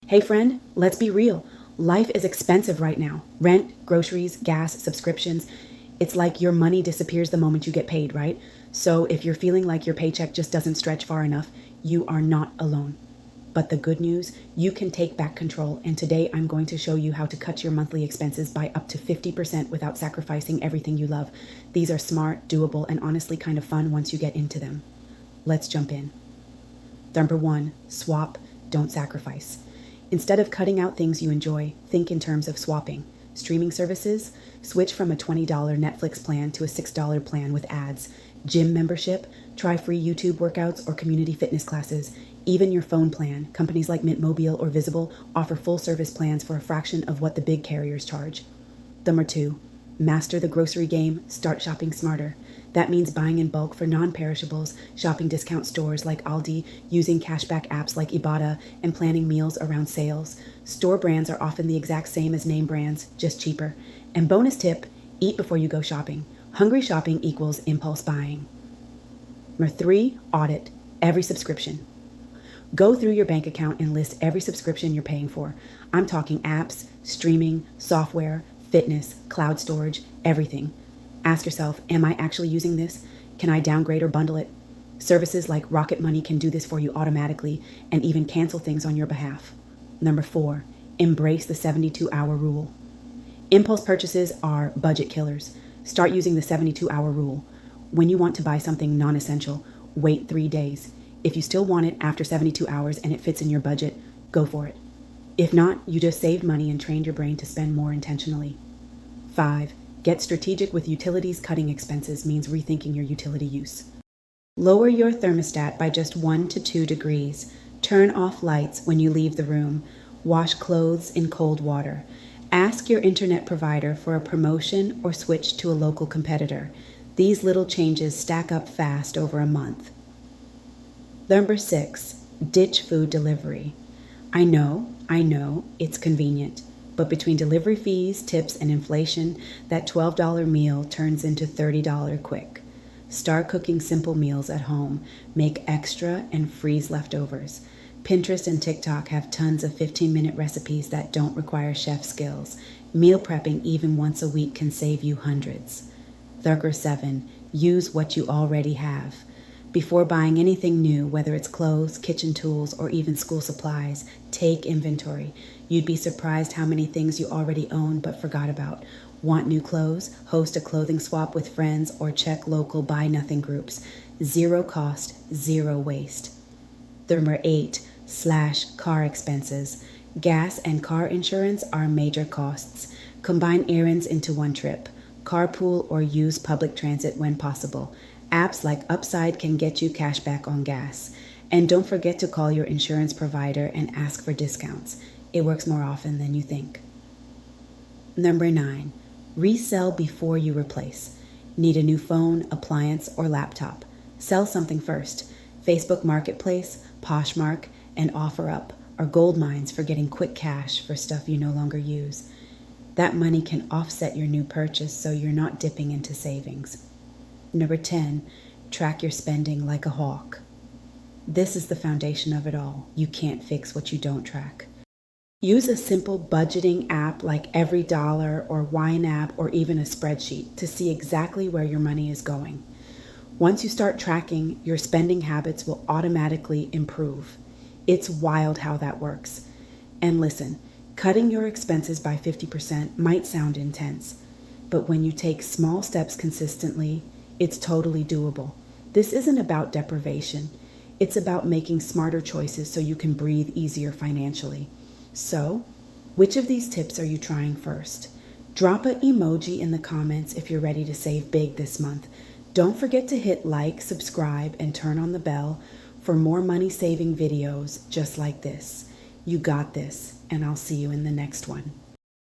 Hey friend, let's be real. Life is expensive right now. Rent, groceries, gas, subscriptions. It's like your money disappears the moment you get paid, right? So if you're feeling like your paycheck just doesn't stretch far enough, you are not alone. But the good news, you can take back control. And today I'm going to show you how to cut your monthly expenses by up to 50% without sacrificing everything you love. These are smart, doable, and honestly kind of fun once you get into them. Let's jump in. Number 1, swap, don't sacrifice. Instead of cutting out things you enjoy, think in terms of swapping. Streaming services, switch from a $20 Netflix plan to a $6 plan with ads. Gym membership, try free YouTube workouts or community fitness classes. Even your phone plan, companies like Mint Mobile or Visible offer full service plans for a fraction of what the big carriers charge. Number 2, master the grocery game, start shopping smarter. That means buying in bulk for non-perishables, shopping discount stores like Aldi, using cashback apps like Ibotta, and planning meals around sales. Store brands are often the exact same as name brands, just cheaper. And bonus tip, eat before you go shopping. Hungry shopping equals impulse buying. Number 3, audit every subscription. Go through your bank account and list every subscription you're paying for. I'm talking apps, streaming, software, fitness, cloud storage, everything. Ask yourself, am I actually using this? Can I downgrade or bundle it? Services like Rocket Money can do this for you automatically and even cancel things on your behalf. Number 4, embrace the 72-hour rule. Impulse purchases are budget killers. Start using the 72-hour rule. When you want to buy something non-essential, wait 3 days. If you still want it after 72 hours and it fits in your budget, go for it. If not, you just saved money and trained your brain to spend more intentionally. 5, get strategic with utilities. Cutting expenses means rethinking your utility use. Lower your thermostat by just 1 to 2 degrees. Turn off lights when you leave the room. Wash clothes in cold water. Ask your internet provider for a promotion or switch to a local competitor. These little changes stack up fast over a month. Number 6, ditch food delivery. I know, it's convenient. But between delivery fees, tips, and inflation, that $12 meal turns into $30 quick. Start cooking simple meals at home. Make extra and freeze leftovers. Pinterest and TikTok have tons of 15-minute recipes that don't require chef skills. Meal prepping even once a week can save you hundreds. Number 7, use what you already have. Before buying anything new, whether it's clothes, kitchen tools, or even school supplies, take inventory. You'd be surprised how many things you already own but forgot about. Want new clothes? Host a clothing swap with friends or check local buy nothing groups. Zero cost, zero waste. Number 8, slash car expenses. Gas and car insurance are major costs. Combine errands into one trip. Carpool or use public transit when possible. Apps like Upside can get you cash back on gas. And don't forget to call your insurance provider and ask for discounts. It works more often than you think. Number 9, resell before you replace. Need a new phone, appliance, or laptop? Sell something first. Facebook Marketplace, Poshmark, and OfferUp are gold mines for getting quick cash for stuff you no longer use. That money can offset your new purchase so you're not dipping into savings. Number 10, track your spending like a hawk. This is the foundation of it all. You can't fix what you don't track. Use a simple budgeting app like Every Dollar or Wine app or even a spreadsheet to see exactly where your money is going. Once you start tracking, your spending habits will automatically improve. It's wild how that works. And listen, cutting your expenses by 50% might sound intense, but when you take small steps consistently, it's totally doable. This isn't about deprivation. It's about making smarter choices so you can breathe easier financially. So, which of these tips are you trying first? Drop an emoji in the comments if you're ready to save big this month. Don't forget to hit like, subscribe, and turn on the bell for more money-saving videos just like this. You got this, and I'll see you in the next one.